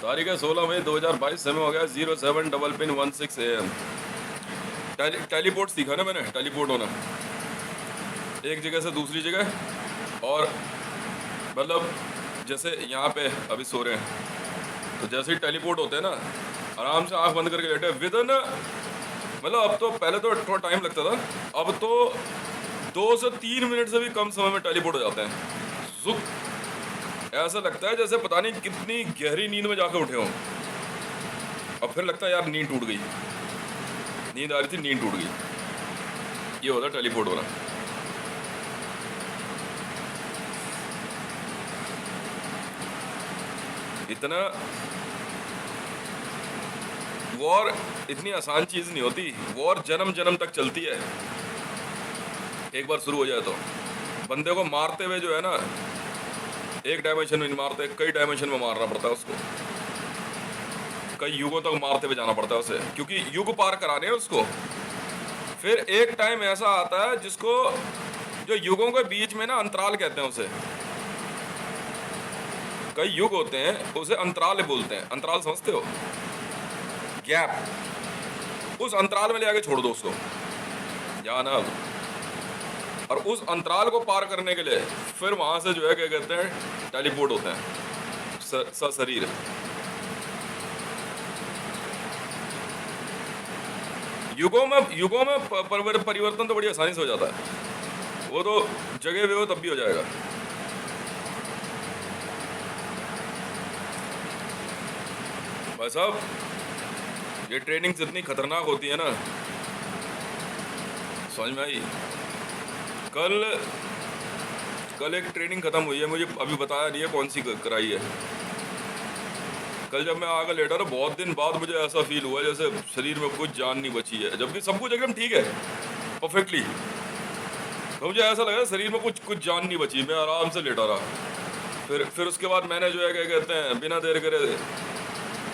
तारीख है 16 मई 2022। समय हो गया 07:16 AM। टेलीपोर्ट सीखा ना मैंने, टेलीपोर्ट होना एक जगह से दूसरी जगह। और मतलब जैसे यहाँ पे अभी सो रहे हैं तो जैसे ही टेलीपोर्ट होते हैं ना, आराम से आंख बंद करके लेटे विदिन, मतलब अब तो पहले तो थोड़ा टाइम लगता था, अब तो 2 से 3 मिनट से भी कम समय में टेलीपोर्ट हो जाते हैं। जुक ऐसा लगता है जैसे पता नहीं कितनी गहरी नींद में जाके उठे हों। अब फिर लगता है यार नींद टूट गई, नींद आ रही थी, नींद टूट गई। ये होता है टेलीपोर्ट होना। इतना वॉर इतनी आसान चीज नहीं होती। वॉर जन्म जन्म तक चलती है। एक बार शुरू हो जाए तो बंदे को मारते हुए जो है ना, एक डायमेंशन में नहीं मारते, कई डायमेंशन में मारना पड़ता है उसको। कई युगों तक मारते हुए जाना पड़ता है उसे, क्योंकि युग पार कराने हैं उसको। फिर एक टाइम ऐसा आता है जिसको, जो युगों के बीच में ना अंतराल कहते हैं उसे। कई युग होते हैं, उसे अंतराल बोलते हैं। अंतराल समझते हो? गैप। उस अंतराल में ले आके छोड़ दो उसको, जाना। और उस अंतराल को पार करने के लिए फिर वहां से जो है क्या कहते हैं, टेलीपोर्ट होते हैं सशरीर। युगों में परिवर्तन तो बड़ी आसानी से हो जाता है। वो तो जगह भी हो तब भी हो जाएगा। भाई साहब, ये ट्रेनिंग इतनी खतरनाक होती है ना, समझ में आई? कल एक ट्रेनिंग खत्म हुई है, मुझे अभी बताया नहीं है कौन सी कराई है। कल जब मैं आकर लेटा था, बहुत दिन बाद मुझे ऐसा फील हुआ जैसे शरीर में कुछ जान नहीं बची है, जबकि सब कुछ एकदम ठीक है, परफेक्टली। तो मुझे ऐसा लगा शरीर में कुछ जान नहीं बची। मैं आराम से लेटा रहा। फिर उसके बाद मैंने जो है क्या कहते हैं, बिना देर करे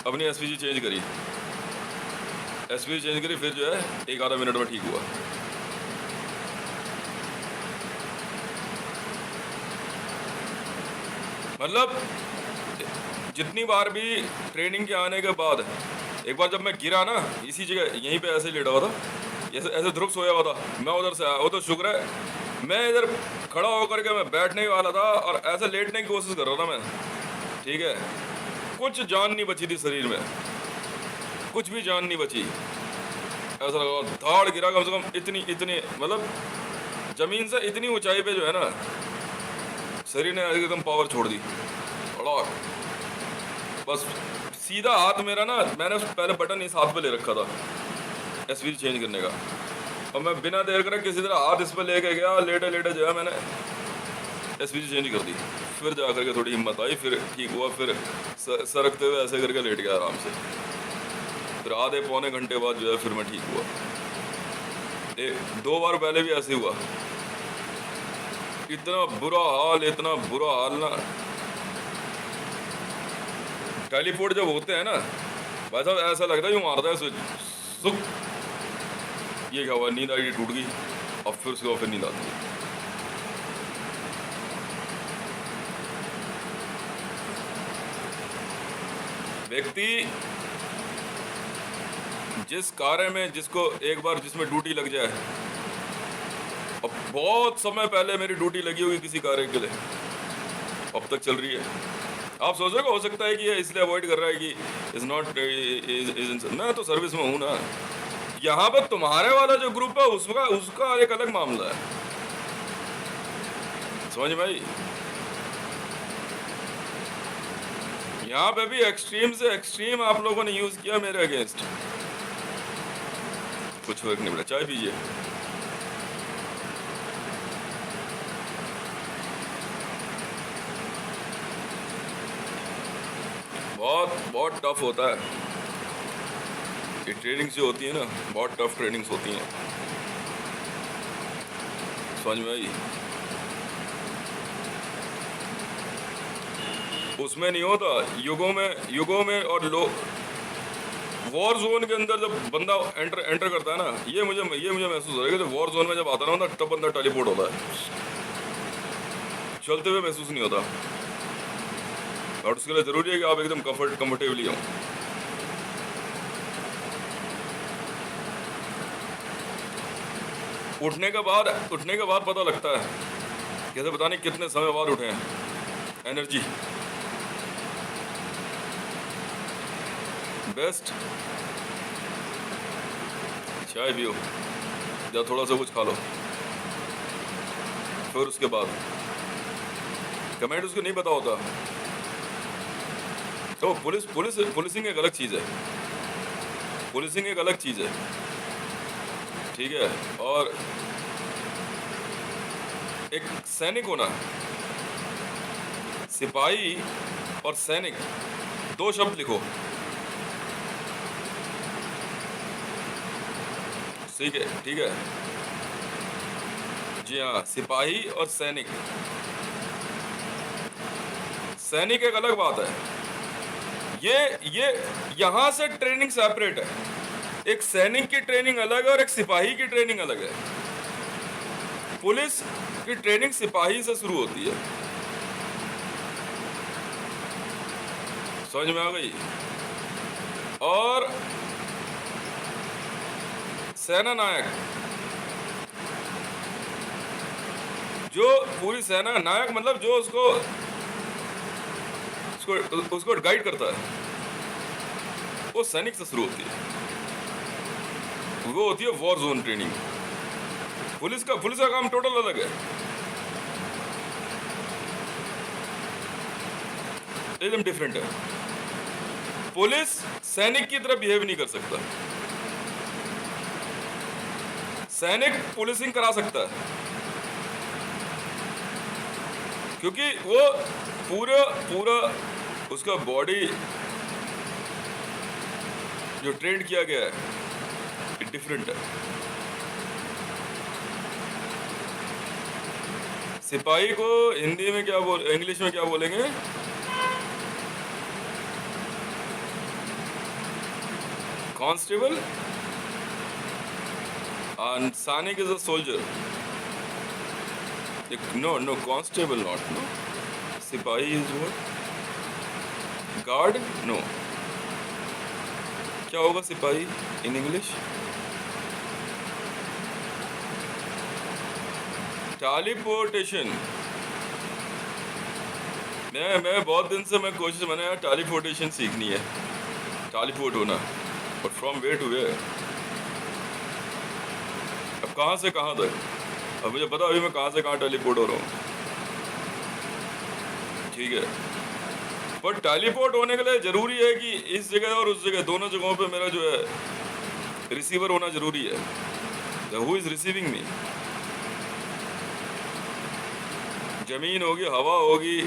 अपनी एसपीजी चेंज करी। एसपीजी चेंज करी, फिर जो है एक आधा मिनट में ठीक हुआ। मतलब जितनी बार भी ट्रेनिंग के आने के बाद, एक बार जब मैं गिरा ना इसी जगह, यहीं पे ऐसे ही लेटा हुआ था, ऐसे ध्रुव सोया हुआ था, मैं उधर से आया। वो तो शुक्र है मैं इधर खड़ा होकर के मैं बैठने वाला था और ऐसे लेटने की कोशिश कर रहा था मैं, ठीक है। कुछ जान नहीं बची थी शरीर में, कुछ भी जान नहीं बची। ऐसा लगा धाड़ गिरा कम से कम इतनी मतलब जमीन से इतनी ऊंचाई पे जो है ना, शरीर ने एकदम पावर छोड़ दी। और बस सीधा हाथ मेरा ना, मैंने पहले बटन इस हाथ पे ले रखा था एसपीजी चेंज करने का, और मैं बिना देर करे किसी तरह हाथ इस पे लेके गया, लेटे जो है मैंने एसपीजी चेंज कर दी। फिर जा करके थोड़ी हिम्मत आई, फिर ठीक हुआ। फिर सरकते हुए ऐसे करके लेट गया आराम से। फिर आधे पौने घंटे बाद जो है फिर मैं ठीक हुआ। 2 बार पहले भी ऐसे हुआ। इतना बुरा हाल ना। टेलीपोर्ट जब होते हैं ना भाई साहब, ऐसा लगता है यूं मारता है सुख। ये क्या हुआ, नींद आई, टूट गई, और फिर उसके बाद फिर नींद आती है। व्यक्ति जिस कार्य में, जिसको एक बार जिसमें ड्यूटी लग जाए, अब बहुत समय पहले मेरी ड्यूटी लगी होगी किसी कार्य के लिए, अब तक चल रही है। आप सोचोगे हो सकता है कि ये इसलिए अवॉइड कर रहा है कि इज नॉट इज, मैं तो सर्विस में हूं ना। यहाँ पर तुम्हारे वाला जो ग्रुप है उसका एक अलग मामला है, समझ में आई? यहाँ पे भी एक्सट्रीम से एक्सट्रीम आप लोगों ने यूज किया मेरे अगेंस्ट, कुछ फर्क नहीं पड़ा। चाय पीजिए। बहुत टफ होता है ये ट्रेनिंग्स जो होती है ना, बहुत टफ ट्रेनिंग्स होती हैं, समझ में आई? उसमें नहीं होता युगों में और वॉर जोन के अंदर जब बंदा एंटर करता है ना, ये मुझे महसूस हो रहा है कि जब वॉर जोन में जब आता ना तब बंदा टेलीपोर्ट होता है, चलते हुए महसूस नहीं होता। और उसके लिए ज़रूरी है कि आप एकदम कंफर्टेबली हो। उठने के बाद पता लगता है, कैसे पता नहीं कितने समय बाद उठे हैं। Energy best. चाय पियो या थोड़ा सा कुछ खा लो, फिर उसके बाद कमेंट उसको नहीं पता होता। तो पुलिसिंग एक अलग चीज़ है, पुलिसिंग एक अलग चीज़ है, ठीक है। और एक सैनिक होना, सिपाही और सैनिक, दो शब्द लिखो, ठीक है, ठीक है। जी हाँ, सिपाही और सैनिक। सैनिक एक अलग बात है, ये यहां से ट्रेनिंग सेपरेट है। एक सैनिक की ट्रेनिंग अलग है और एक सिपाही की ट्रेनिंग अलग है। पुलिस की ट्रेनिंग सिपाही से शुरू होती है, समझ में आ गई। और सेना नायक, जो पूरी सेना, नायक मतलब जो उसको गाइड करता है, वो सैनिक से शुरू होती है। वो होती है वॉर जोन ट्रेनिंग। पुलिस का काम टोटल अलग है, एकदम डिफरेंट है। पुलिस सैनिक की तरह बिहेव नहीं कर सकता, सैनिक पुलिसिंग करा सकता है, क्योंकि वो पूरा उसका बॉडी जो ट्रेन किया गया है डिफरेंट है। सिपाही को हिंदी में इंग्लिश में क्या बोलेंगे? Constable. And Sonic is a soldier. No, constable not. No. Sipahi is what? Guard? No. क्या होगा सिपाही in English? Teleportation. मैं बहुत दिन से मैं कोशिश मैंने यार टेलीपोर्टेशन सीखनी है, टेलीपोर्ट होना, but from where to where, अब कहाँ से कहाँ तक। अब मुझे पता अभी मैं कहाँ से कहाँ टेलीपोर्ट हो रहा हूँ, ठीक है। पर टेलीपोर्ट होने के लिए ज़रूरी है कि इस जगह और उस जगह दोनों जगहों पे मेरा जो है रिसीवर होना ज़रूरी है। हु इज़ रिसीविंग मी? ज़मीन होगी, हवा होगी,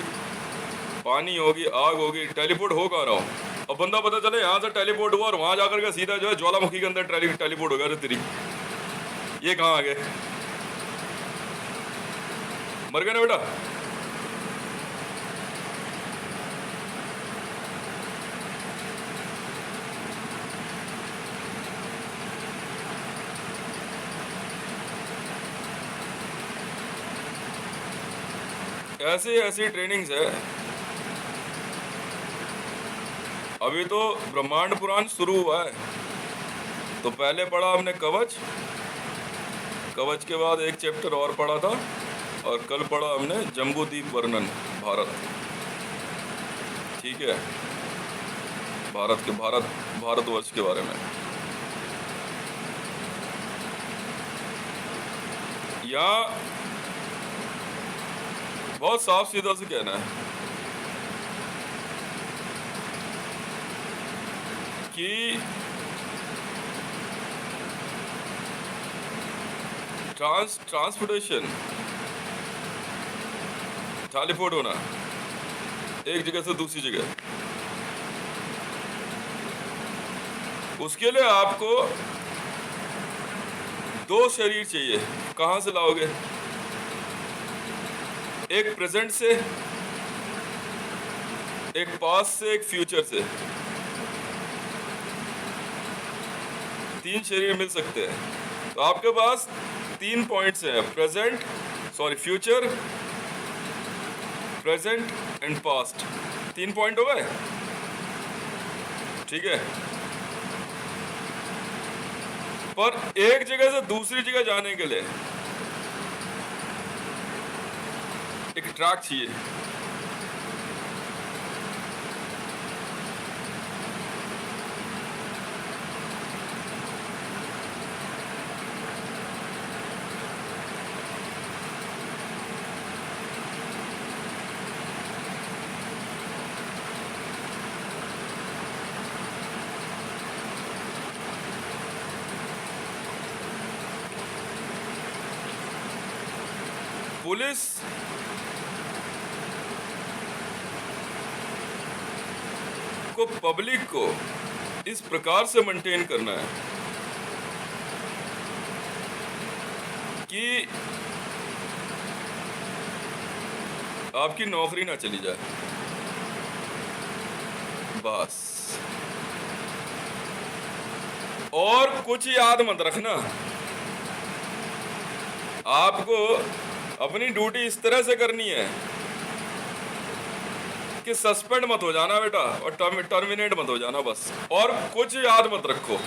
पानी होगी, आग होगी, टेलीपोर्ट हो कहाँ रहा हूँ। अब बंदा पता चले यहाँ से टेलीपोर्ट हुआ और वहाँ जाकर के सीधा जो है ज्वालामुखी के अंदर टेलीपोर्ट हो गया। अरे तेरी, ये कहाँ आ गए? मर गए ना बेटा। ऐसी ट्रेनिंग्स है। अभी तो ब्रह्मांड पुराण शुरू हुआ है, तो पहले पढ़ा हमने कवच, कवच के बाद एक चैप्टर और पढ़ा था, और कल पढ़ा हमने जम्बूद्वीप वर्णन, भारत, ठीक है, भारतवर्ष के बारे में। यहाँ बहुत साफ सीधा से कहना है कि ट्रांसपोर्टेशन, टेलीपोर्ट होना एक जगह से दूसरी जगह, उसके लिए आपको दो शरीर चाहिए। कहाँ से लाओगे? एक प्रेजेंट से, एक पास्ट से, एक फ्यूचर से। तीन शरीर मिल सकते हैं। तो आपके पास 3 पॉइंट्स हैं, future, present and past. 3 point हो गए, ठीक है। पर एक जगह से दूसरी जगह जाने के लिए एक ट्रैक चाहिए। पुलिस को, पब्लिक को इस प्रकार से मेंटेन करना है कि आपकी नौकरी ना चली जाए, बस। और कुछ याद मत रखना, आपको अपनी ड्यूटी इस तरह से करनी है कि सस्पेंड मत हो जाना बेटा, और टर्मिनेट मत हो जाना, बस। और कुछ याद मत रखो।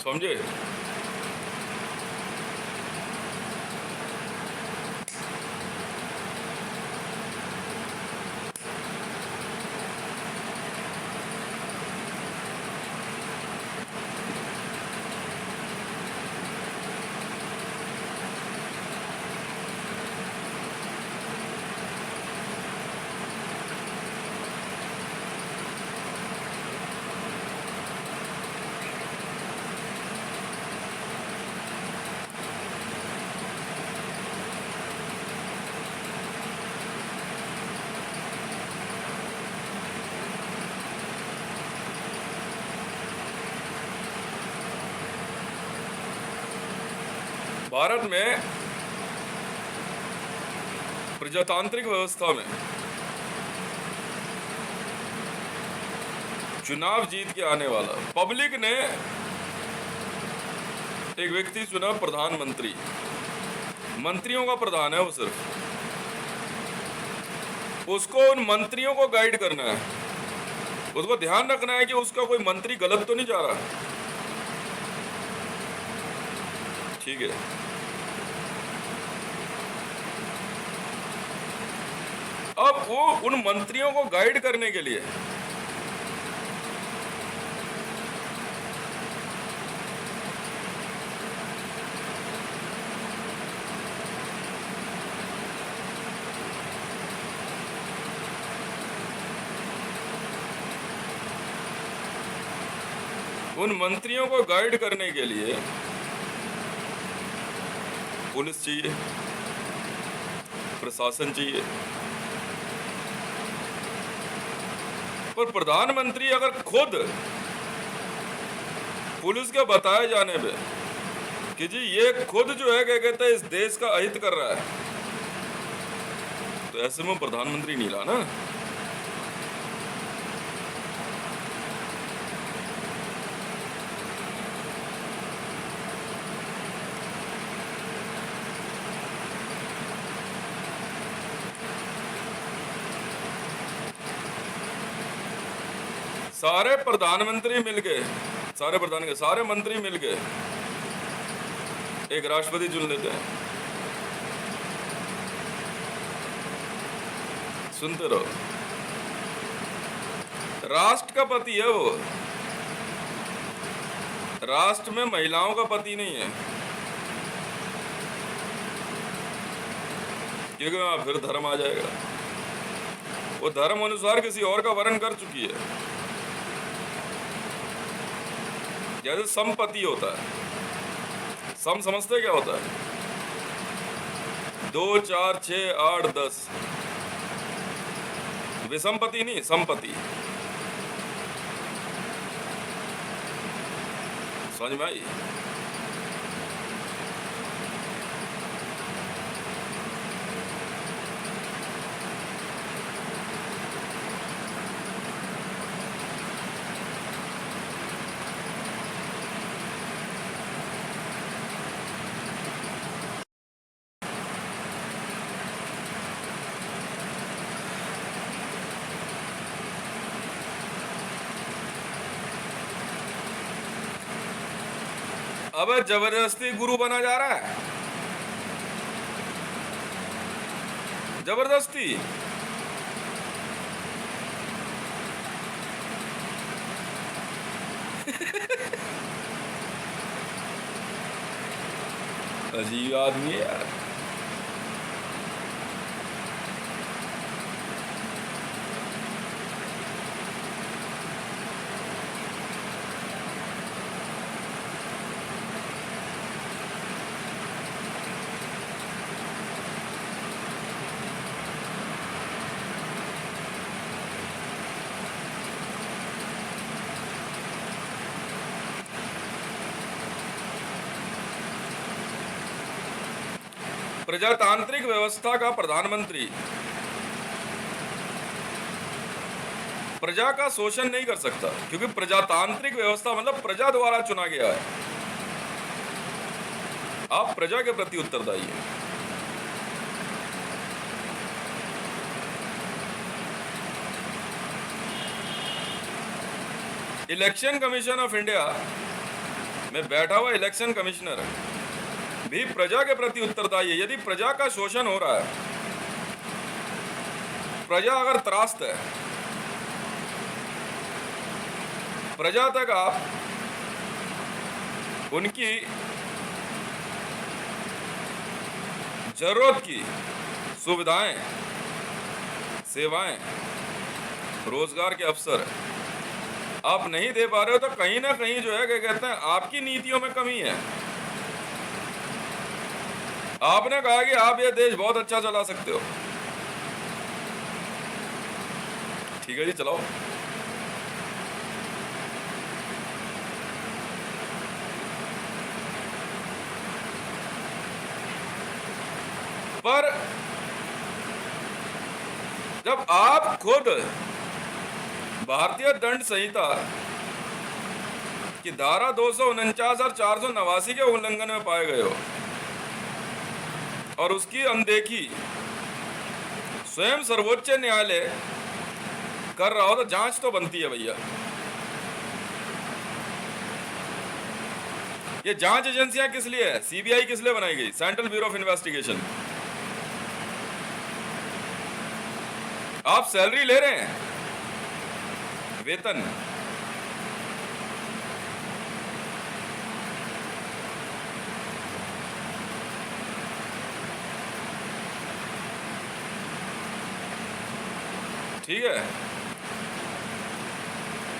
समझे? भारत में प्रजातांत्रिक व्यवस्था में चुनाव जीत के आने वाला पब्लिक ने एक व्यक्ति चुना, प्रधानमंत्री। मंत्रियों का प्रधान है वो, सिर्फ उसको उन मंत्रियों को गाइड करना है, उसको ध्यान रखना है कि उसका कोई मंत्री गलत तो नहीं जा रहा, ठीक है। अब वो उन मंत्रियों को गाइड करने के लिए पुलिस चाहिए, प्रशासन चाहिए। पर प्रधानमंत्री अगर खुद पुलिस के बताए जाने पे कि जी ये खुद जो है क्या कहते हैं इस देश का अहित कर रहा है, तो ऐसे में प्रधानमंत्री नहीं लाना। सारे प्रधानमंत्री मिलके, सारे मंत्री मिलके एक राष्ट्रपति चुन लेते हैं। सुनते रहो, राष्ट्र का पति है वो, राष्ट्र में महिलाओं का पति नहीं है, क्योंकि वहां फिर धर्म आ जाएगा। वो धर्म अनुसार किसी और का वर्ण कर चुकी है। जैसे संपत्ति होता है, सम समझते क्या होता है? 2 4 6 8 10, विसंपत्ति नहीं, संपत्ति। समझ में आई? अब जबरदस्ती गुरु बना जा रहा है, जबरदस्ती। अजीब आदमी है यार। प्रजातांत्रिक व्यवस्था का प्रधानमंत्री प्रजा का शोषण नहीं कर सकता, क्योंकि प्रजातांत्रिक व्यवस्था मतलब प्रजा द्वारा चुना गया है। आप प्रजा के प्रति उत्तरदायी हैं। इलेक्शन कमीशन ऑफ इंडिया में बैठा हुआ इलेक्शन कमिश्नर भी प्रजा के प्रति उत्तरदायी है। यदि प्रजा का शोषण हो रहा है, प्रजा अगर त्रास्त है, प्रजा तक आप उनकी जरूरत की सुविधाएं, सेवाएं, रोजगार के अवसर आप नहीं दे पा रहे हो, तो कहीं ना कहीं जो है क्या कहते हैं, आपकी नीतियों में कमी है। आपने कहा कि आप ये देश बहुत अच्छा चला सकते हो, ठीक है जी, चलाओ। पर जब आप खुद भारतीय दंड संहिता की धारा 249 और 489 के उल्लंघन में पाए गए हो और उसकी अनदेखी स्वयं सर्वोच्च न्यायालय कर रहा हो, तो जांच तो बनती है भैया। ये जांच एजेंसियां किस लिए है? सीबीआई किस लिए बनाई गई? Central bureau of investigation. आप सैलरी ले रहे हैं, वेतन, ठीक है,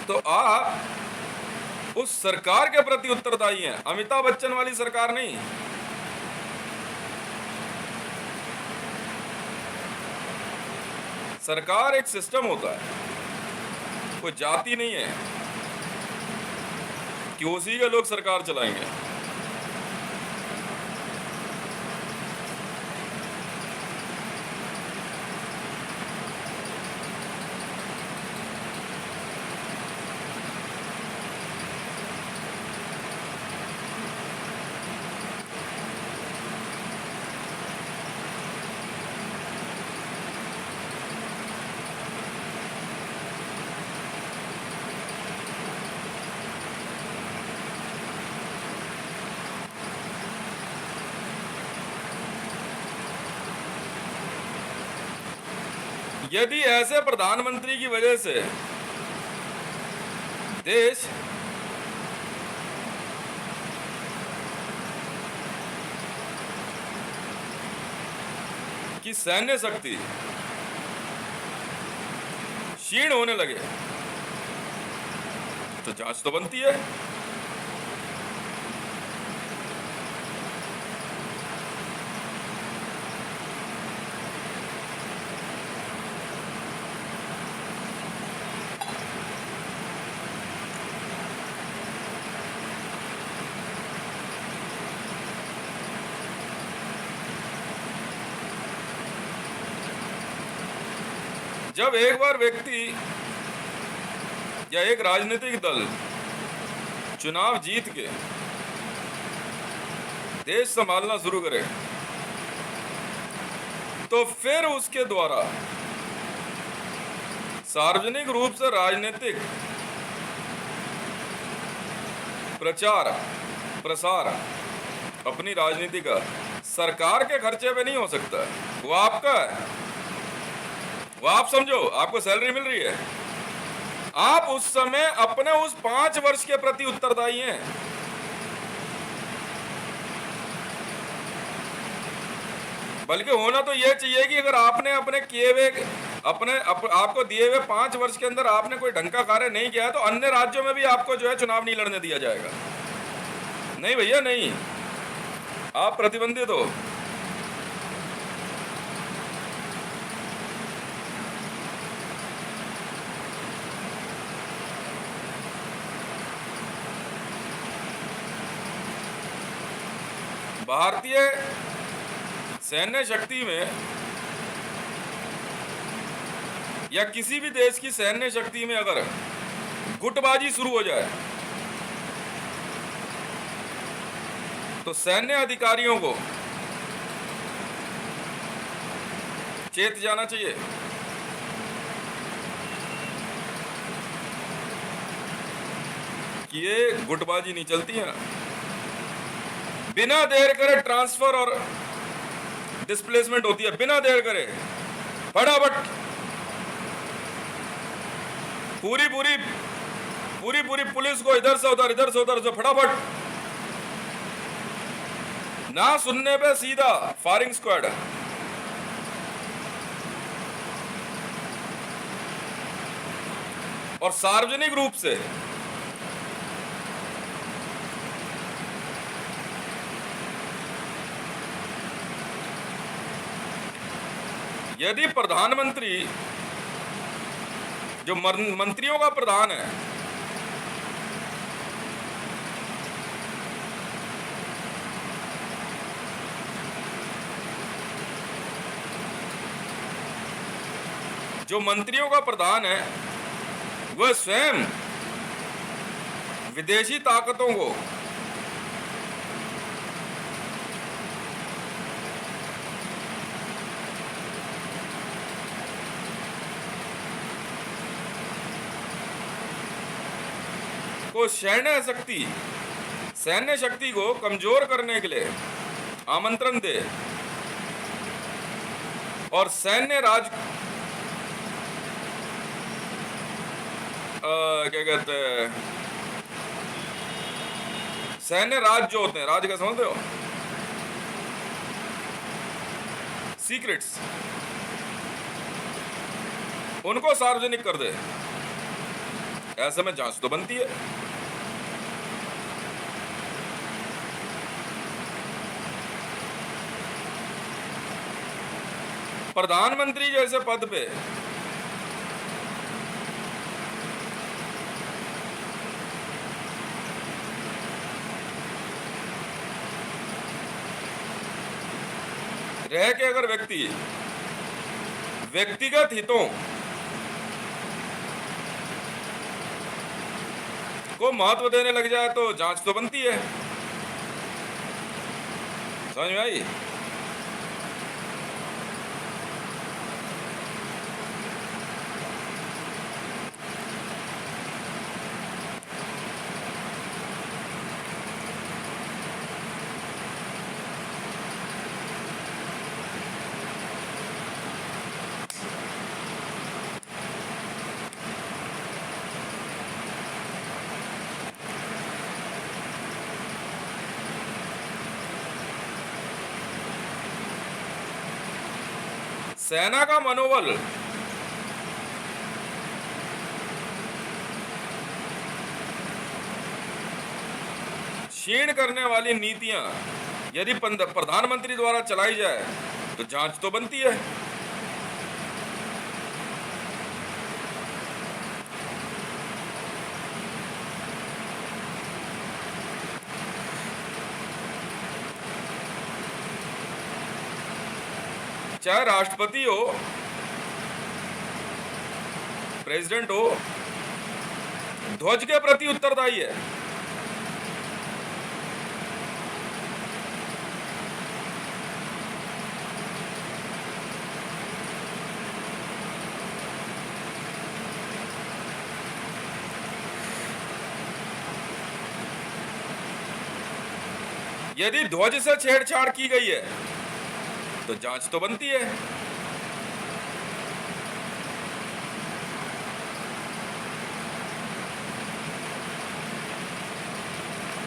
तो आप उस सरकार के प्रति उत्तरदायी हैं, अमिताभ बच्चन वाली सरकार नहीं। सरकार एक सिस्टम होता है, कोई जाति नहीं है कि उसी के लोग सरकार चलाएंगे। यदि ऐसे प्रधानमंत्री की वजह से देश की सैन्य शक्ति क्षीण होने लगे, तो जांच तो बनती है। जब एक बार व्यक्ति या एक राजनीतिक दल चुनाव जीत के देश संभालना शुरू करे, तो फिर उसके द्वारा सार्वजनिक रूप से राजनीतिक प्रचार प्रसार अपनी राजनीति का सरकार के खर्चे पे नहीं हो सकता। वो आपका है, वो आप समझो, आपको सैलरी मिल रही है, आप उस समय अपने उस 5 वर्ष के प्रति उत्तरदायी हैं। बल्कि होना तो यह चाहिए कि अगर आपने अपने किए हुए आपको दिए हुए 5 वर्ष के अंदर आपने कोई ढंग का कार्य नहीं किया है, तो अन्य राज्यों में भी आपको जो है चुनाव नहीं लड़ने दिया जाएगा। नहीं भैया नहीं, आप प्रतिबंधित हो। भारतीय सैन्य शक्ति में या किसी भी देश की सैन्य शक्ति में अगर गुटबाजी शुरू हो जाए तो सैन्य अधिकारियों को चेत जाना चाहिए कि ये गुटबाजी नहीं चलती है। बिना देर करे ट्रांसफर और डिस्प्लेसमेंट होती है, बिना देर करे फटाफट पूरी पुलिस को इधर से उधर फटाफट, ना सुनने पे सीधा फायरिंग स्क्वाड। और सार्वजनिक रूप से यदि प्रधानमंत्री जो मंत्रियों का प्रधान है वह स्वयं विदेशी ताकतों को सैन्य शक्ति को कमजोर करने के लिए आमंत्रण दे और सैन्य राज क्या कहते हैं, सैन्य राज जो होते हैं, राज क्या समझते हो, सीक्रेट्स, उनको सार्वजनिक कर दे। ऐसे में जांच तो बनती है। प्रधानमंत्री जैसे पद पे रह के अगर व्यक्तिगत हितों को महत्व देने लग जाए तो जांच तो बनती है। समझ में आई? सेना का मनोबल क्षीण करने वाली नीतियां यदि प्रधानमंत्री द्वारा चलाई जाए तो जांच तो बनती है। चाहे राष्ट्रपति हो, प्रेसिडेंट हो, ध्वज के प्रति उत्तरदायी है। यदि ध्वज से छेड़छाड़ की गई है तो जांच तो बनती है।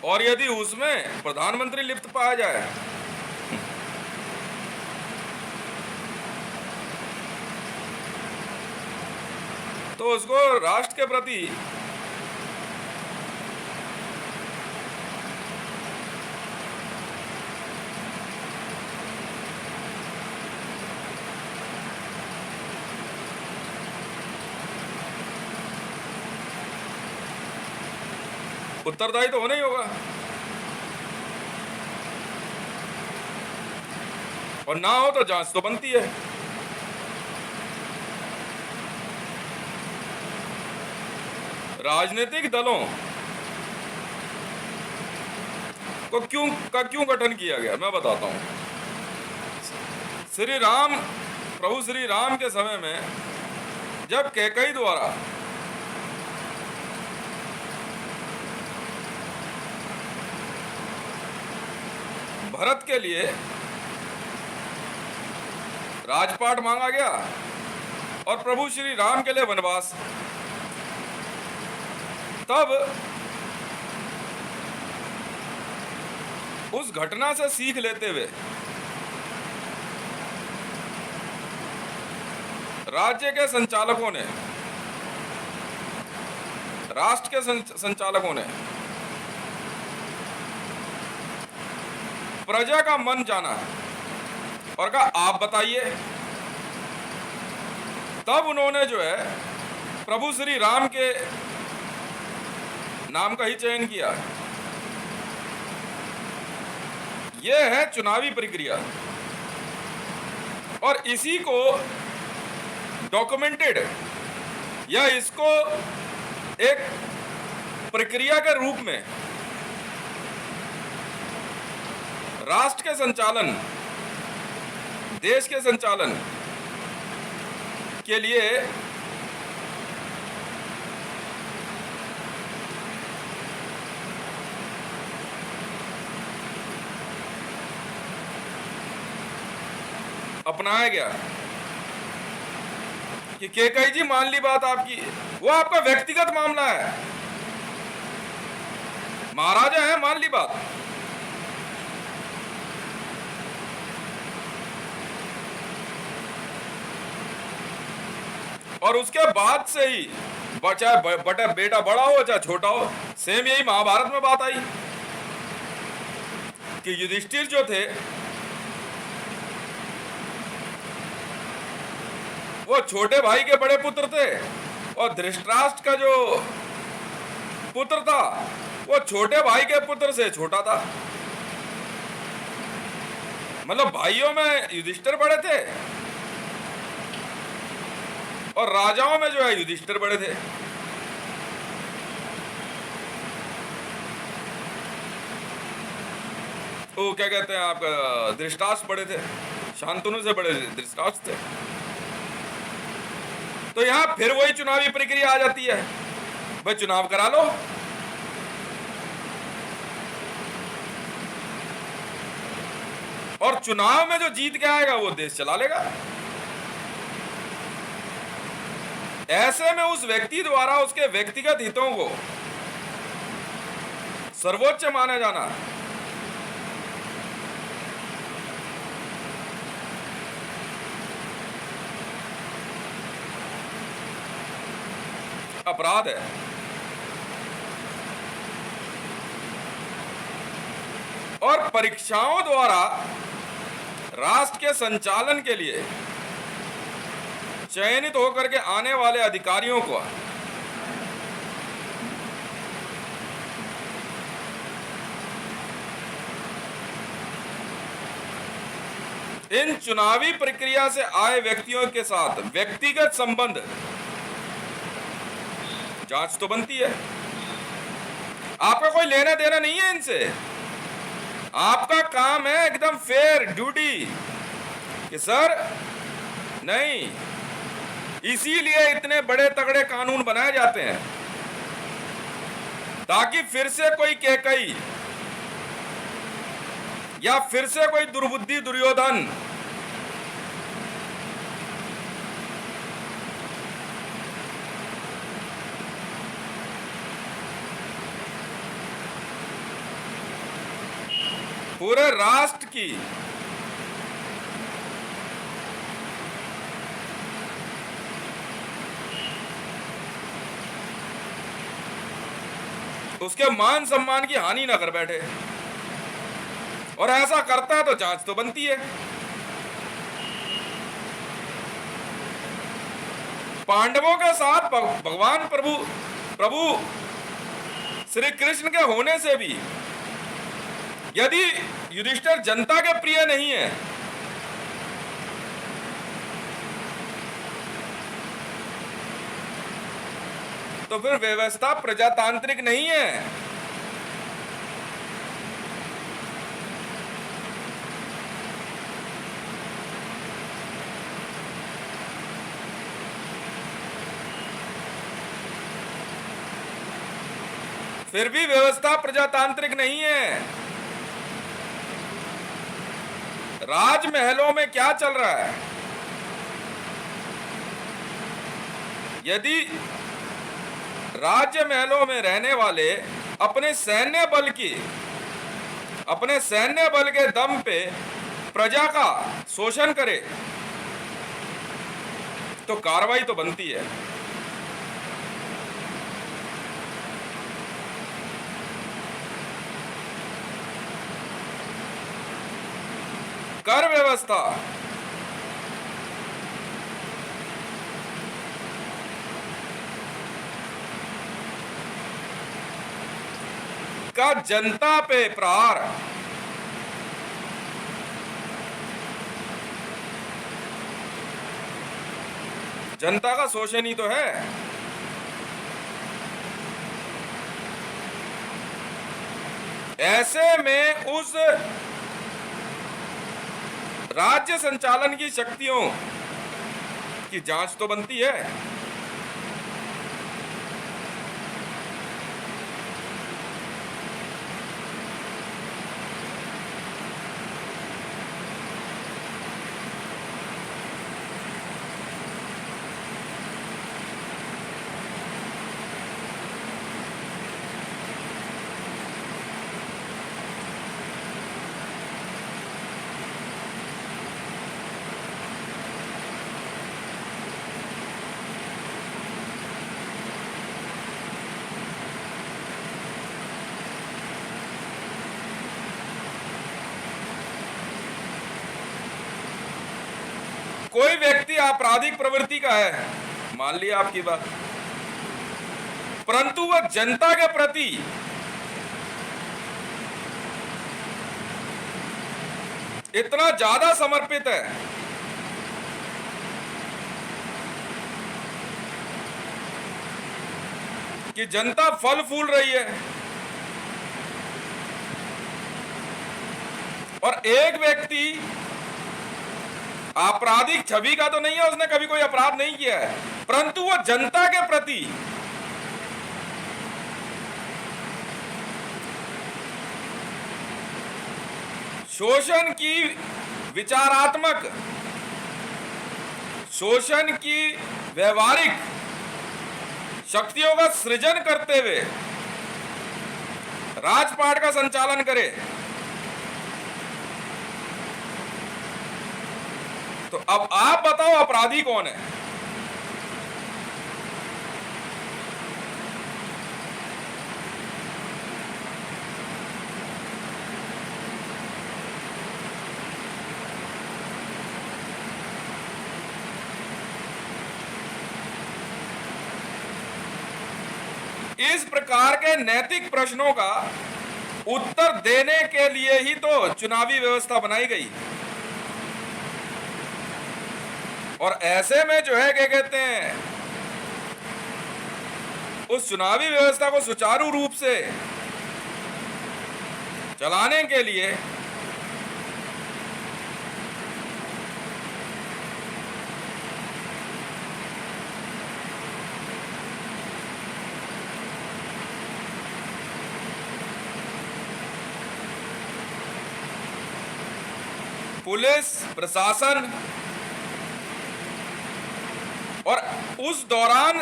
और यदि उसमें प्रधानमंत्री लिप्त पाया जाए तो उसको राष्ट्र के प्रति उत्तरदायी तो होना ही होगा, और ना हो तो जांच तो बनती है। राजनीतिक दलों को क्यों गठन किया गया, मैं बताता हूं। प्रभु श्री राम के समय में जब कैकेयी द्वारा भरत के लिए राजपाट मांगा गया और प्रभु श्री राम के लिए वनवास, तब उस घटना से सीख लेते हुए राज्य के संचालकों ने, राष्ट्र के संचालकों ने प्रजा का मन जाना और कहा आप बताइए। तब उन्होंने जो है प्रभु श्री राम के नाम का ही चयन किया। यह है चुनावी प्रक्रिया, और इसी को डॉक्यूमेंटेड या इसको एक प्रक्रिया के रूप में राष्ट्र के संचालन, देश के संचालन के लिए अपनाया गया कि कैकेयी जी मान ली बात आपकी, वो आपका व्यक्तिगत मामला है, महाराजा है, मान ली बात। और उसके बाद से ही चाहे बेटा बड़ा हो चाहे छोटा हो, सेम यही महाभारत में बात आई कि युधिष्ठिर जो थे वो छोटे भाई के बड़े पुत्र थे, और धृतराष्ट्र का जो पुत्र था वो छोटे भाई के पुत्र से छोटा था। मतलब भाइयों में युधिष्ठिर बड़े थे और राजाओं में जो है युधिष्ठिर बड़े थे। तो क्या कहते हैं आपका, धृतराष्ट्र बड़े थे, शांतनु से बड़े धृतराष्ट्र थे। तो यहां फिर वही चुनावी प्रक्रिया आ जाती है, भाई चुनाव करा लो। और चुनाव में जो जीत के आएगा वो देश चला लेगा। ऐसे में उस व्यक्ति द्वारा उसके व्यक्तिगत हितों को सर्वोच्च माना जाना अपराध है। और परीक्षाओं द्वारा राष्ट्र के संचालन के लिए चयनित होकर के आने वाले अधिकारियों को इन चुनावी प्रक्रिया से आए व्यक्तियों के साथ व्यक्तिगत संबंध, जांच तो बनती है। आपका कोई लेना देना नहीं है इनसे, आपका काम है एकदम फेयर ड्यूटी कि सर नहीं, इसीलिए इतने बड़े तगड़े कानून बनाए जाते हैं ताकि फिर से कोई कैकेयी या फिर से कोई दुर्बुद्धि दुर्योधन पूरे राष्ट्र की उसके मान सम्मान की हानि ना कर बैठे, और ऐसा करता है तो जांच तो बनती है। पांडवों के साथ भगवान प्रभु श्री कृष्ण के होने से भी यदि युधिष्ठिर जनता के प्रिय नहीं है, तो फिर व्यवस्था प्रजातांत्रिक नहीं है। फिर भी व्यवस्था प्रजातांत्रिक नहीं है। राजमहलों में क्या चल रहा है? यदि राज्य महलों में रहने वाले अपने सैन्य बल के दम पे प्रजा का शोषण करे तो कार्रवाई तो बनती है। कर व्यवस्था का जनता पे प्रहार जनता का शोषण ही तो है। ऐसे में उस राज्य संचालन की शक्तियों की जांच तो बनती है। कोई व्यक्ति आपराधिक प्रवृत्ति का है, मान लिया आपकी बात, परंतु वह जनता के प्रति इतना ज्यादा समर्पित है कि जनता फल फूल रही है, और एक व्यक्ति आपराधिक छवि का तो नहीं है, उसने कभी कोई अपराध नहीं किया है, परंतु वो जनता के प्रति शोषण की विचारात्मक, शोषण की व्यवहारिक शक्तियों का सृजन करते हुए राजपाट का संचालन करे, तो अब आप बताओ अपराधी कौन है? इस प्रकार के नैतिक प्रश्नों का उत्तर देने के लिए ही तो चुनावी व्यवस्था बनाई गई। और ऐसे में जो है क्या कहते हैं, उस चुनावी व्यवस्था को सुचारू रूप से चलाने के लिए पुलिस प्रशासन, और उस दौरान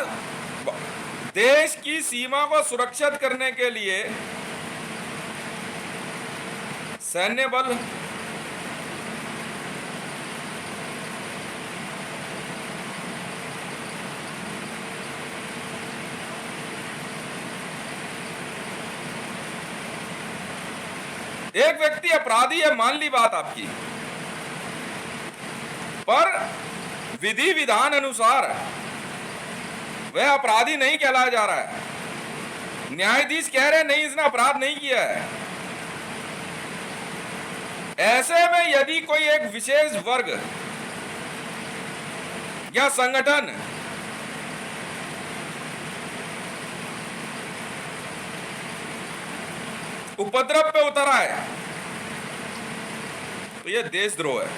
देश की सीमा को सुरक्षित करने के लिए सैन्य बल, एक व्यक्ति अपराधी है, मान ली बात आपकी, पर विधि विधान अनुसार वह अपराधी नहीं कहलाया जा रहा है। न्यायाधीश कह रहे नहीं, इसने अपराध नहीं किया है। ऐसे में यदि कोई एक विशेष वर्ग या संगठन उपद्रव पे उतरा है तो यह देशद्रोह है।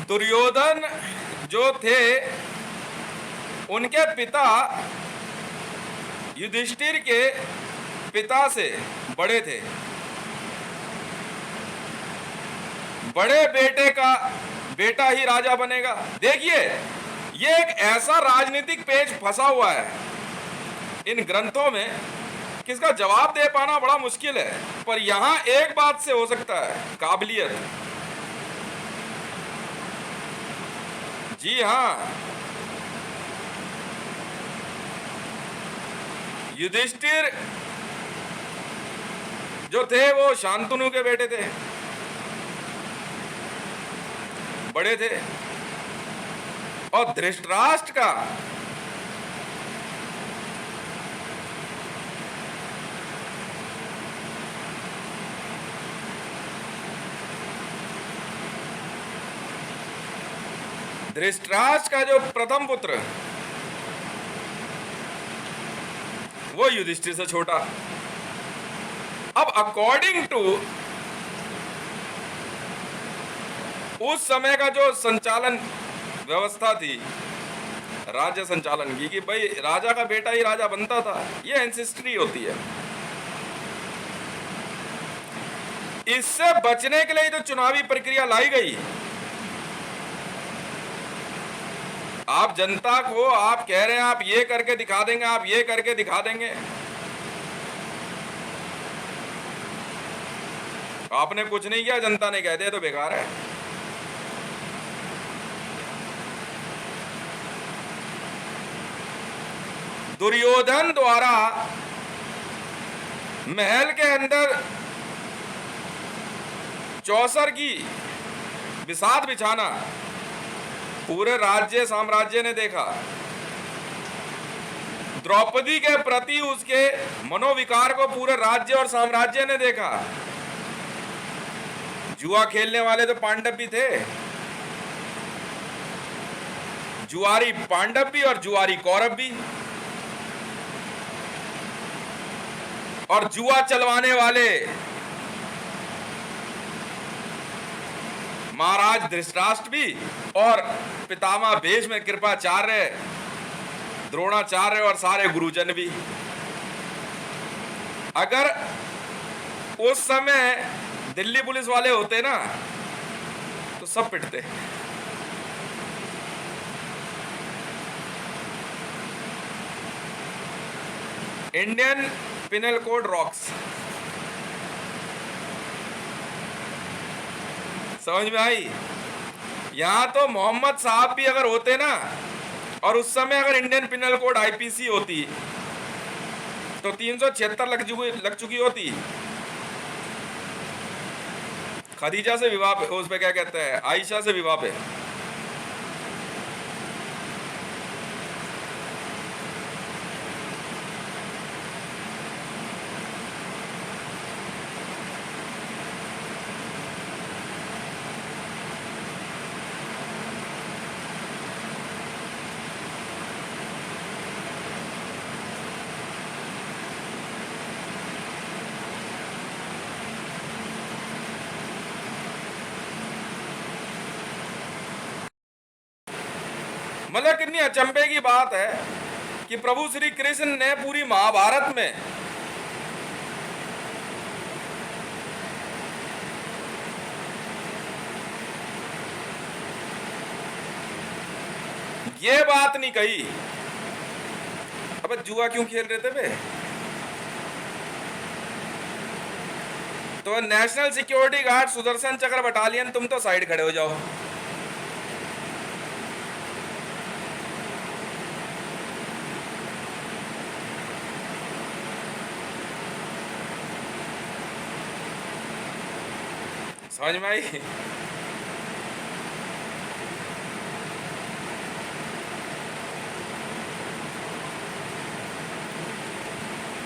दुर्योधन जो थे, उनके पिता युधिष्ठिर के पिता से बड़े थे। बड़े बेटे का बेटा ही राजा बनेगा। देखिए, ये एक ऐसा राजनीतिक पेच फंसा हुआ है इन ग्रंथों में किसका जवाब दे पाना बड़ा मुश्किल है। पर यहां एक बात से हो सकता है, काबिलियत। जी हां, युधिष्ठिर जो थे वो शांतनु के बेटे थे, बड़े थे। और धृतराष्ट्र का जो प्रथम पुत्र वो युधिष्ठिर से छोटा। अब अकॉर्डिंग टू उस समय का जो संचालन व्यवस्था थी राज्य संचालन की, कि भाई राजा का बेटा ही राजा बनता था, ये एंसेस्ट्री होती है। इससे बचने के लिए तो चुनावी प्रक्रिया लाई गई। आप जनता को आप कह रहे हैं आप ये करके दिखा देंगे, आप ये करके दिखा देंगे। आपने कुछ नहीं किया, जनता ने कह दिया तो बेकार है। दुर्योधन द्वारा महल के अंदर चौसर की बिसात बिछाना पूरे राज्य साम्राज्य ने देखा। द्रौपदी के प्रति उसके मनोविकार को पूरे राज्य और साम्राज्य ने देखा। जुआ खेलने वाले तो पांडव भी थे, जुआरी पांडव भी और जुआरी कौरव भी। और जुआ चलवाने वाले महाराज धृतराष्ट्र भी, और पितामह भीष्म में कृपाचार्य, द्रोणाचार्य और सारे गुरुजन भी। अगर उस समय दिल्ली पुलिस वाले होते ना तो सब पिटते। Indian penal code rocks. समझ में आई? यहां तो मोहम्मद साहब भी अगर होते ना, और उस समय अगर इंडियन पिनल कोड आईपीसी होती तो 376 लग चुकी होती। खदीजा से विवाह पे, उस पे क्या कहते हैं, आयशा से विवाह पे। मतलब कितनी अचंभे की बात है कि प्रभु श्री कृष्ण ने पूरी महाभारत में ये बात नहीं कही, अबे जुआ क्यों खेल रहे थे बे? तो नेशनल सिक्योरिटी गार्ड सुदर्शन चक्र बटालियन, तुम तो साइड खड़े हो जाओ। समझ में आई?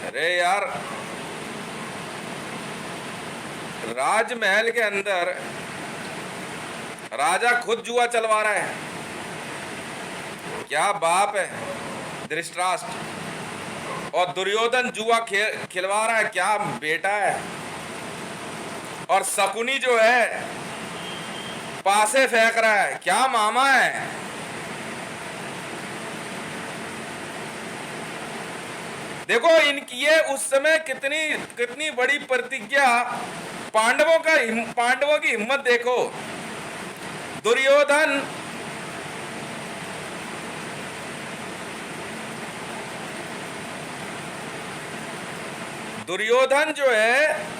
अरे यार, राजमहल के अंदर राजा खुद जुआ चलवा रहा है। क्या बाप है धृतराष्ट्र, और दुर्योधन जुआ खिलवा रहा है, क्या बेटा है। और शकुनी जो है पासे फेंक रहा है, क्या मामा है। देखो इनकी ये उस समय कितनी कितनी बड़ी प्रतिज्ञा, पांडवों की हिम्मत देखो। दुर्योधन जो है,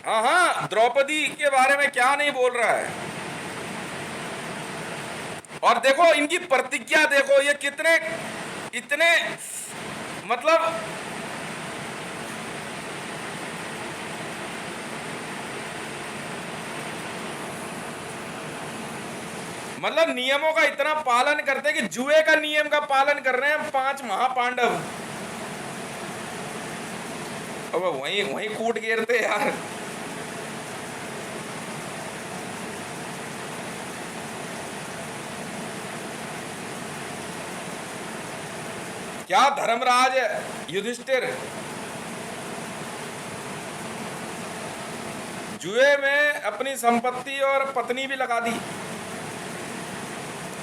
हाँ हाँ, द्रौपदी के बारे में क्या नहीं बोल रहा है। और देखो इनकी प्रतिज्ञा देखो, ये कितने इतने मतलब नियमों का इतना पालन करते कि जुए का नियम का पालन कर रहे हैं 5 महापांडव। अब वहीं वहीं कूट गिरते यार। क्या धर्मराज युधिष्ठिर जुए में अपनी संपत्ति और पत्नी भी लगा दी।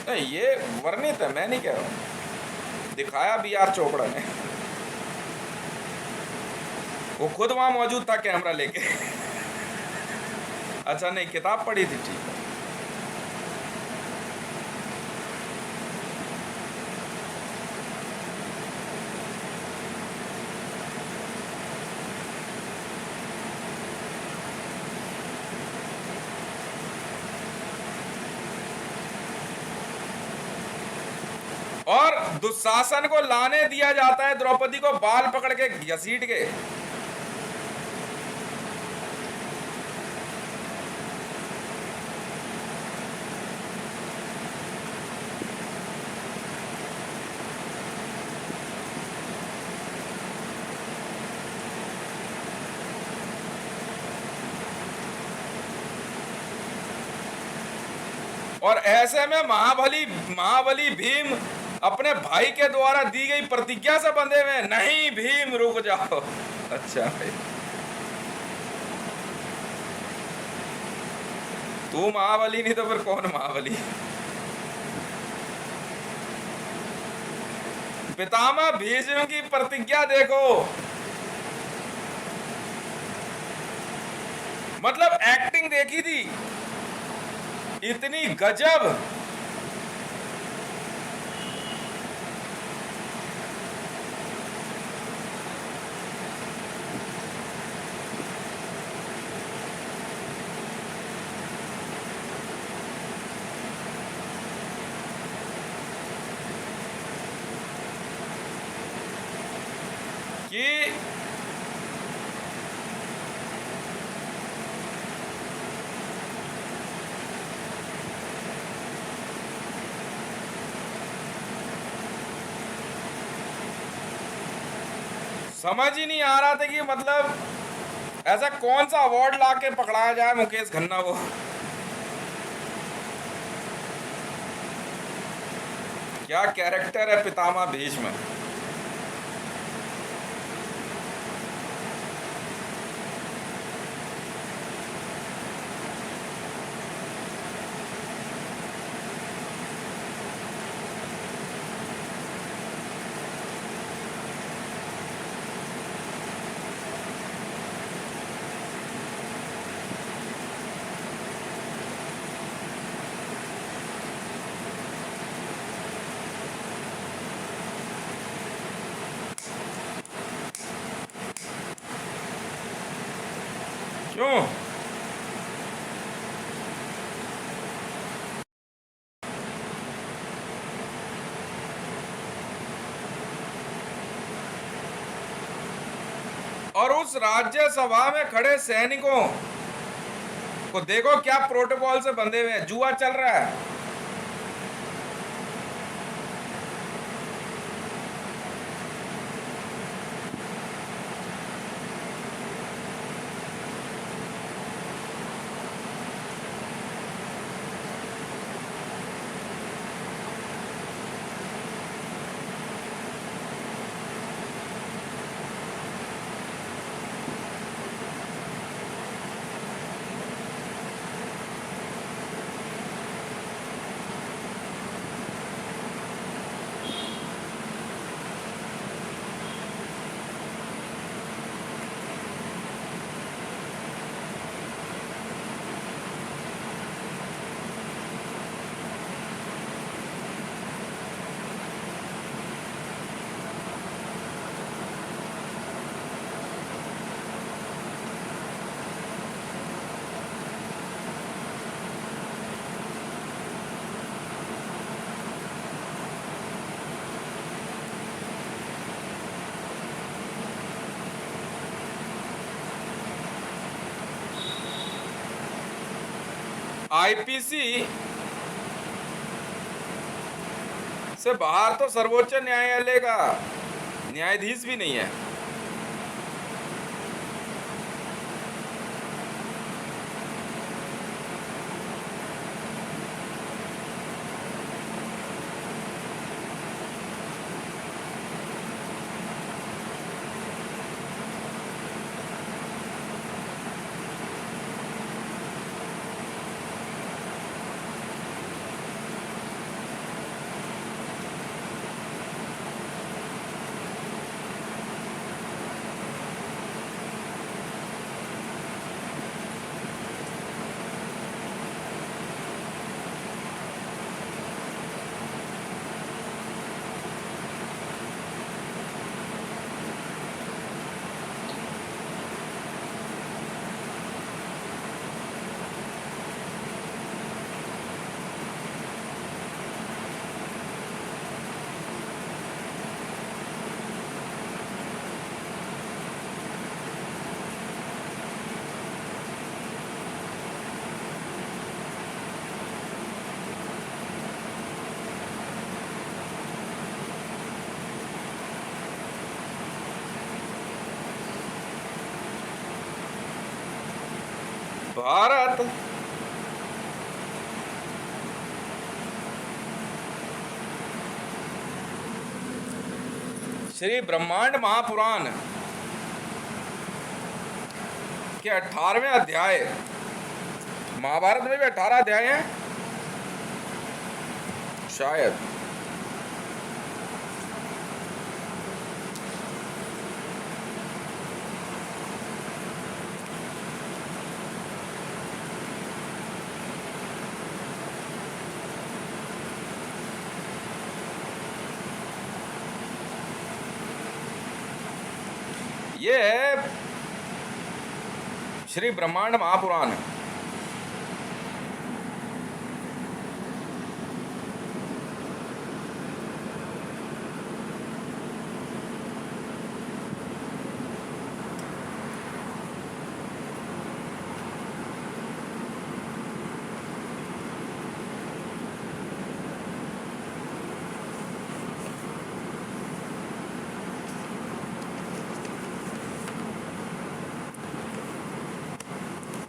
ये वर्णित है, मैं नहीं कह रहा हूं, दिखाया बी आर चोपड़ा ने। वो खुद वहां मौजूद था कैमरा लेके। अच्छा नहीं, किताब पढ़ी थी, ठीक है। और दुशासन को लाने दिया जाता है द्रौपदी को, बाल पकड़ के घसीट के। और ऐसे में महाबली भीम अपने भाई के द्वारा दी गई प्रतिज्ञा से बंधे हुए, नहीं भीम रुक जाओ। अच्छा भाई, तू महाबली नहीं तो फिर कौन महाबली? पितामह भीष्म की प्रतिज्ञा देखो, मतलब एक्टिंग देखी थी इतनी गजब। कि समझ ही नहीं आ रहा था कि मतलब ऐसा कौन सा अवार्ड ला के पकड़ाया जाए मुकेश खन्ना को। क्या कैरेक्टर है पितामह भीष्म। क्यों? और उस राज्यसभा में खड़े सैनिकों को देखो क्या प्रोटोकॉल से बंधे हुए हैं, जुआ चल रहा है। आईपीसी से बाहर तो सर्वोच्च न्यायालय का न्यायाधीश भी नहीं है। भारत श्री ब्रह्मांड महापुराण के 18वें अध्याय, महाभारत में भी 18 अध्याय हैं शायद। ये है श्री ब्रह्मांड महापुराण।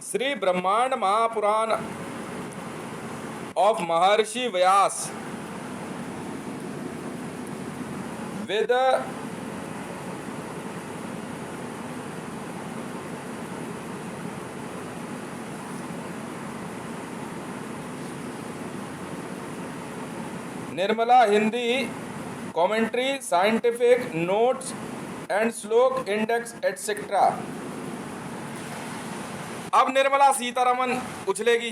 श्री ब्रह्मांड Mahapurana of Maharshi Vyas Ved Nirmala Hindi commentary, scientific notes and shloka index etcetera. अब निर्मला सीतारमन उछलेगी।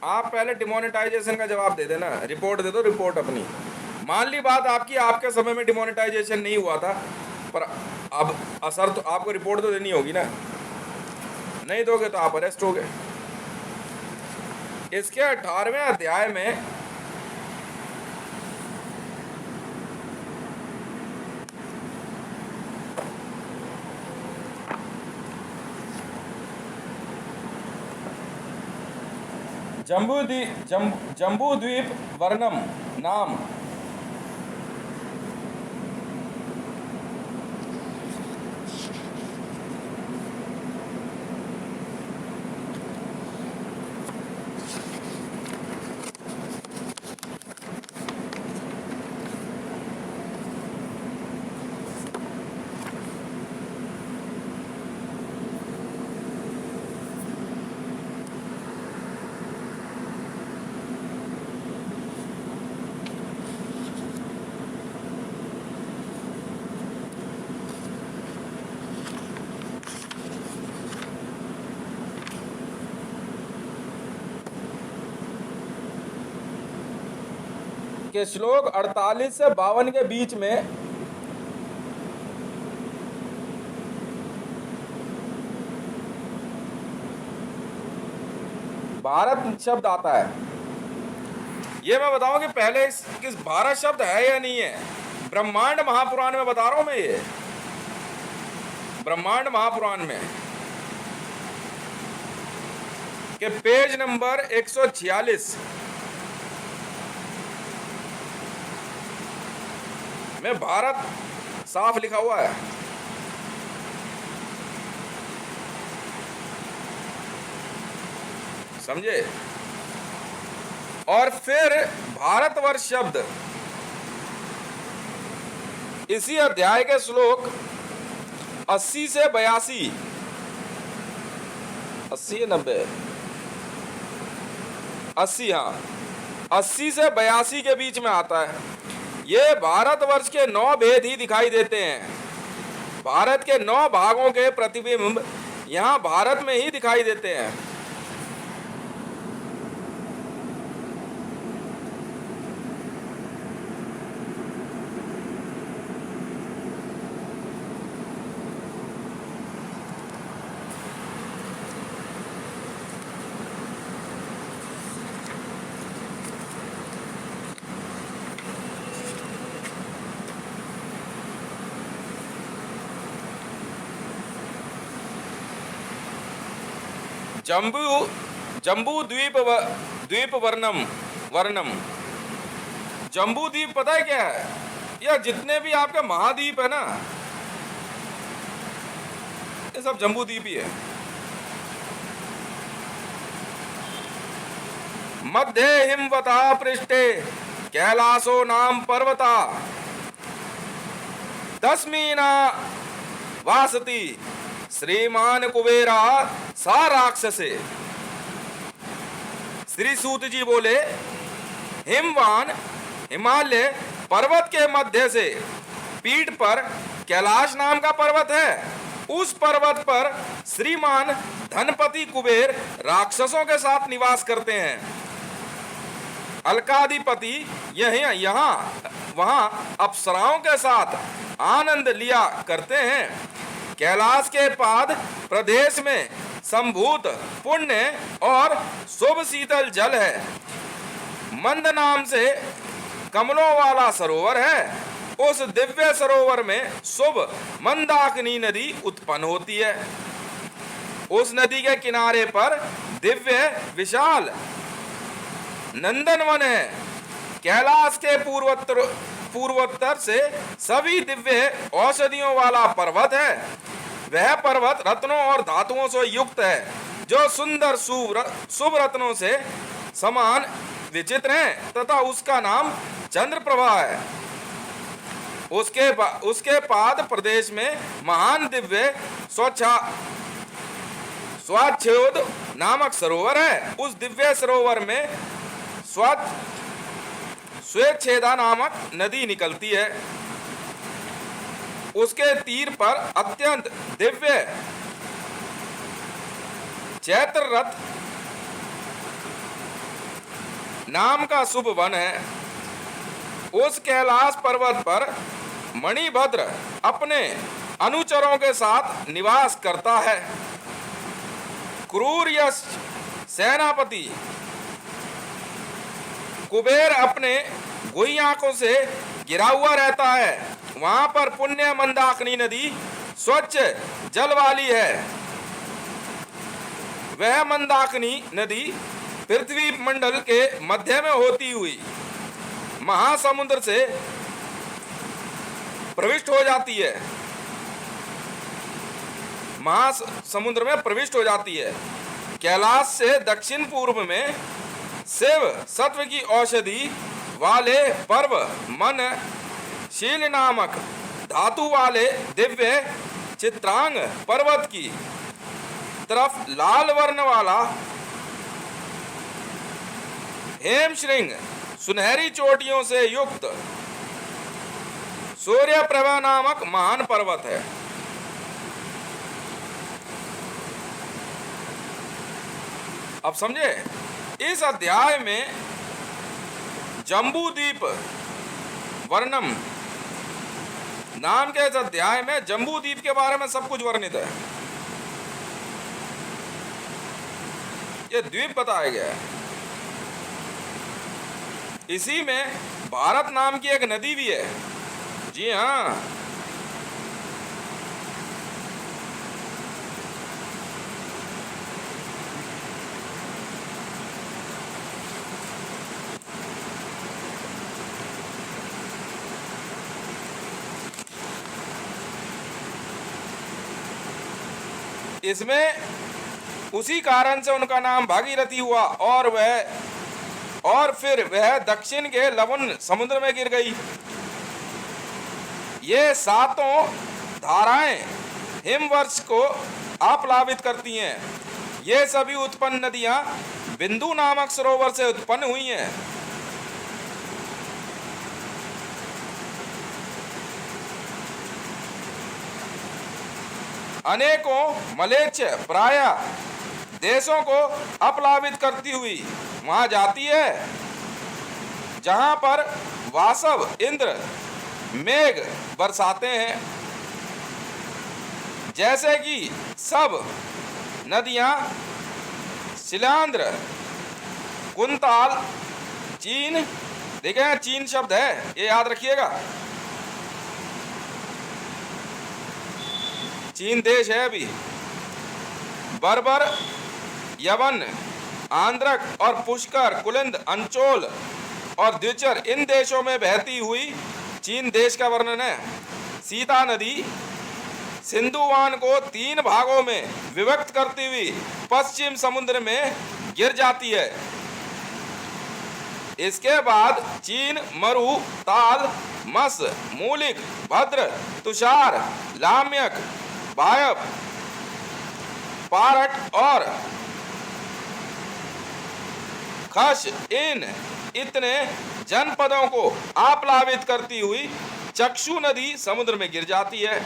आप पहले डिमोनेटाइजेशन का जवाब दे देना, रिपोर्ट दे दो, रिपोर्ट अपनी। मान ली बात आपकी, आपके समय में डिमोनेटाइजेशन नहीं हुआ था, पर अब असर तो आपको रिपोर्ट तो देनी होगी ना। नहीं दोगे तो आप अरेस्ट होगे। इसके 18वें अध्याय में जम्बू द्वीप वर्णम नाम के श्लोक 48 से 52 के बीच में भारत शब्द आता है। ये मैं बताऊं कि पहले किस भारत शब्द है या नहीं है। ब्रह्मांड महापुराण में बता रहा हूं मैं, ये ब्रह्मांड महापुराण में के पेज नंबर 146 में भारत साफ लिखा हुआ है। समझे? और फिर भारतवर्ष शब्द इसी अध्याय के श्लोक 80 से 82, 80 या 90, 80, हाँ 80 से 82 के बीच में आता है। ये भारतवर्ष के 9 भेद ही दिखाई देते हैं। भारत के 9 भागों के प्रतिबिंब यहाँ भारत में ही दिखाई देते हैं। जम्बू द्वीप वर्णम। जम्बू द्वीप पता है क्या है? यह जितने भी आपके महाद्वीप है ना, ये सब जम्बू द्वीप ही है। मध्य हिमवता पृष्ठे कैलासो नाम पर्वता तस्मीना वासती श्रीमान कुबेरा सा राक्षसे। श्री सूत जी बोले, हिमवान हिमालय पर्वत के मध्य से पीठ पर कैलाश नाम का पर्वत है। उस पर्वत पर श्रीमान धनपति कुबेर राक्षसों के साथ निवास करते हैं। अलकाधिपति यहाँ वहां अप्सराओं के साथ आनंद लिया करते हैं। कैलाश के पाद प्रदेश में संभूत पुण्य और शुभ शीतल जल है। मंद नाम से कमलों वाला सरोवर है। उस दिव्य सरोवर में शुभ मंदाकिनी नदी उत्पन्न होती है। उस नदी के किनारे पर दिव्य विशाल नंदनवन है। कैलाश के पूर्वोत्तर से सभी दिव्य औषधियों वाला पर्वत है। वह पर्वत रत्नों और धातुओं से युक्त है, जो सुंदर शुभ रत्नों से समान विचित्र हैं, तथा उसका नाम चंद्रप्रभा है। उसके पाद प्रदेश में महान दिव्य स्वाच्छोद नामक सरोवर है। उस दिव्य सरोवर में स्वेच्छेदा नामक नदी निकलती है। उसके तीर पर अत्यंत दिव्य चैत्र रथ नाम का शुभ वन है। उस कैलाश पर्वत पर मणिभद्र अपने अनुचरों के साथ निवास करता है। क्रूर यश सेनापति कुबेर अपने गोई आंखों से गिरा हुआ रहता है। वहां पर पुण्य मंदाकिनी नदी स्वच्छ जल वाली है। वह मंदाकिनी नदी पृथ्वी मंडल के मध्य में होती हुई महासमुद्र से प्रविष्ट हो जाती है। महासमुद्र में प्रविष्ट हो जाती है। कैलाश से दक्षिण पूर्व में शिव सत्व की औषधि वाले पर्व मन शील नामक धातु वाले दिव्य चित्रांग पर्वत की तरफ लाल वर्ण वाला हेम श्रृंग सुनहरी चोटियों से युक्त सूर्य प्रभा नामक महान पर्वत है। अब समझे, इस अध्याय में जम्बू द्वीप वर्णम नाम के इस अध्याय में जम्बू द्वीप के बारे में सब कुछ वर्णित है। ये द्वीप बताया गया है। इसी में भारत नाम की एक नदी भी है। जी हाँ, इसमें उसी कारण से उनका नाम भागीरथी हुआ और फिर वह दक्षिण के लवण समुद्र में गिर गई। ये सातों धाराएं हिमवर्ष को आप्लावित करती हैं। ये सभी उत्पन्न नदियां बिंदु नामक सरोवर से उत्पन्न हुई हैं। अनेकों मलेच्छ प्राय देशों को अपलावित करती हुई वहां जाती है, जहां पर वासव इंद्र मेघ बरसाते हैं। जैसे कि सब नदियां शिलांध्र, कुंताल, चीन, देखें चीन शब्द है, ये याद रखिएगा। चीन देश है अभी। बर्बर, यवन, आंध्रक और पुष्कर, कुलिंद, अंचोल और द्विचर, इन देशों में बहती हुई चीन देश का वर्णन है। सीता नदी सिंधुवान को 3 भागों में विभक्त करती हुई पश्चिम समुद्र में गिर जाती है। इसके बाद चीन मरु, ताल, मस, मूलिक, भद्र, तुषार, लाम्यक, वायव, पारट और खश, इन इतने जनपदों को आप्लावित करती हुई चक्षु नदी समुद्र में गिर जाती है।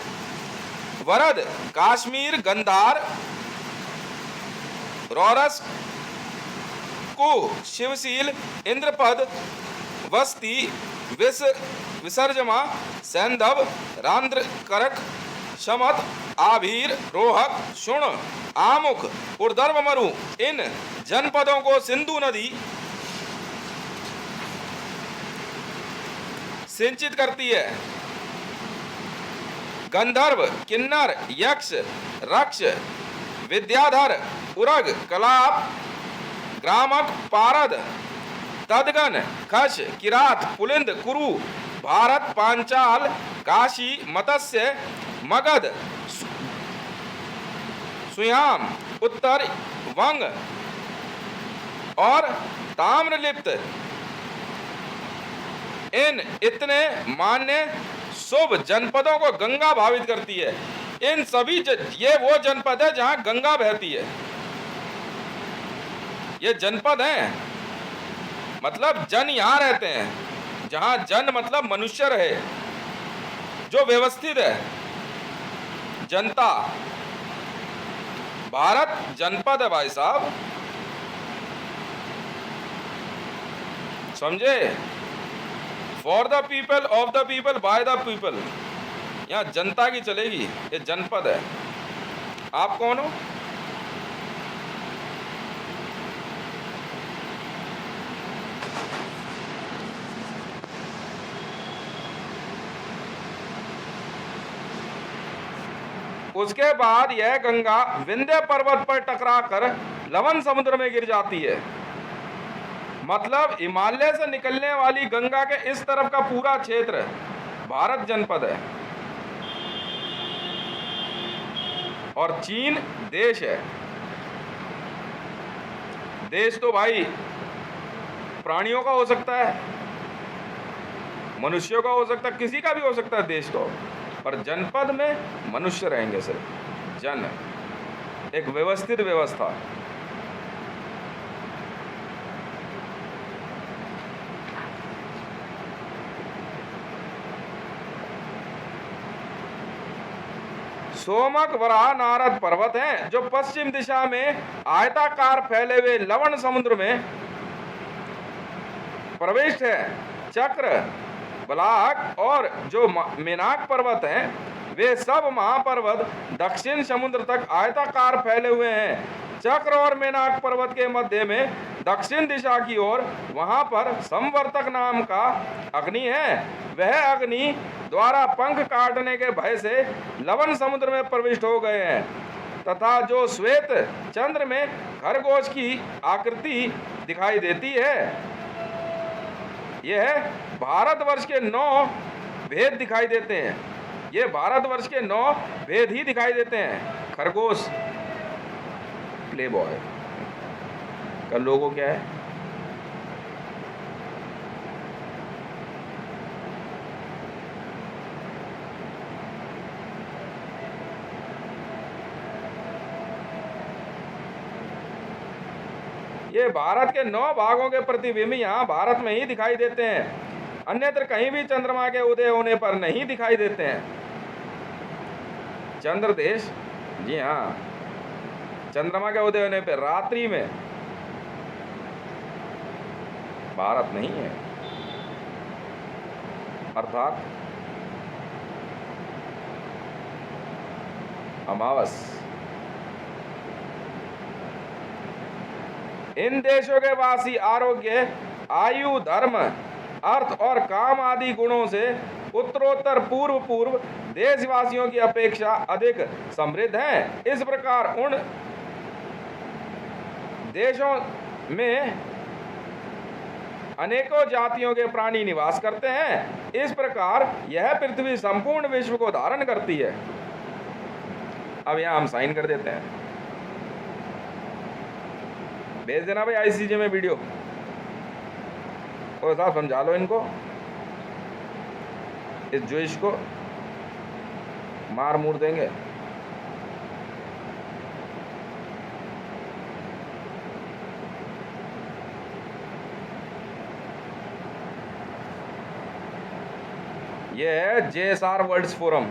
वरद, काश्मीर, गंधार, रौरस, कु, शिवशील, इंद्रपद, वस्ती, विसर्जमा, सैंधव, रांद्र, करक, शमत, आभीर, रोहक, शुण, आमुख, उर्धर्व मरु, इन जनपदों को सिंधु नदी सिंचित करती है। गंधर्व, किन्नर, यक्ष, रक्ष, विद्याधर, उरग, कलाप, ग्रामक, पारद, तदगन, खश, किरात, पुलिंद, कुरु, भारत, पांचाल, काशी, मत्स्य, मगध, सुयाम, उत्तर, वंग और ताम्रलिप्त, इन इतने मान्य शुभ जनपदों को गंगा भावित करती है। इन सभी ये वो जनपद है जहां गंगा बहती है। ये जनपद हैं, मतलब जन यहां रहते हैं। जहां जन मतलब मनुष्य रहे, जो व्यवस्थित है, जनता। भारत जनपद है भाई साहब, समझे? For the people, of the people, by the people. यहाँ जनता की चलेगी, ये जनपद है। आप कौन हो? उसके बाद यह गंगा विंध्य पर्वत पर टकराकर लवण समुद्र में गिर जाती है। मतलब हिमालय से निकलने वाली गंगा के इस तरफ का पूरा क्षेत्र भारत जनपद है और चीन देश है। देश तो भाई प्राणियों का हो सकता है, मनुष्यों का हो सकता है, किसी का भी हो सकता है देश तो, पर जनपद में मनुष्य रहेंगे सिर्फ, जन, एक व्यवस्थित व्यवस्था। सोमक वराह नारद पर्वत हैं जो पश्चिम दिशा में आयताकार फैले हुए लवण समुद्र में प्रविष्ट है। चक्र, बलाक और जो मेनाक पर्वत हैं वे सब महापर्वत दक्षिण समुद्र तक आयताकार फैले हुए हैं। चक्र और मेनाक पर्वत के मध्य में दक्षिण दिशा की ओर वहां पर संवर्तक नाम का अग्नि है। वह अग्नि द्वारा पंख काटने के भय से लवण समुद्र में प्रविष्ट हो गए हैं तथा जो श्वेत चंद्र में खरगोश की आकृति दिखाई देती है। यह भारतवर्ष के 9 भेद दिखाई देते हैं। ये भारतवर्ष के 9 भेद ही दिखाई देते हैं। खरगोश प्ले बॉय का लोगो क्या है? ये भारत के 9 भागों के प्रतिबिंब यहाँ भारत में ही दिखाई देते हैं, अन्यत्र कहीं भी चंद्रमा के उदय होने पर नहीं दिखाई देते हैं। चंद्र देश, जी हाँ, चंद्रमा के उदय होने पर रात्रि में भारत नहीं है, अर्थात अमावस। इन देशों के वासी आरोग्य, आयु, धर्म, अर्थ और काम आदि गुणों से उत्तरोत्तर पूर्व देशवासियों की अपेक्षा अधिक समृद्ध हैं। इस प्रकार उन देशों में अनेकों जातियों के प्राणी निवास करते हैं। इस प्रकार यह पृथ्वी संपूर्ण विश्व को धारण करती है। अब यहां हम साइन कर देते हैं, भेज देना भाई आईसीजे में वीडियो, और साहब समझा लो इनको, इस जोइश को मार मूर देंगे। ये है JSR वर्ल्ड्स फोरम।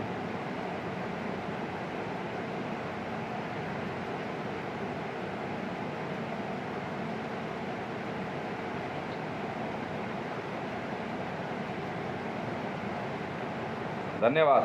धन्यवाद।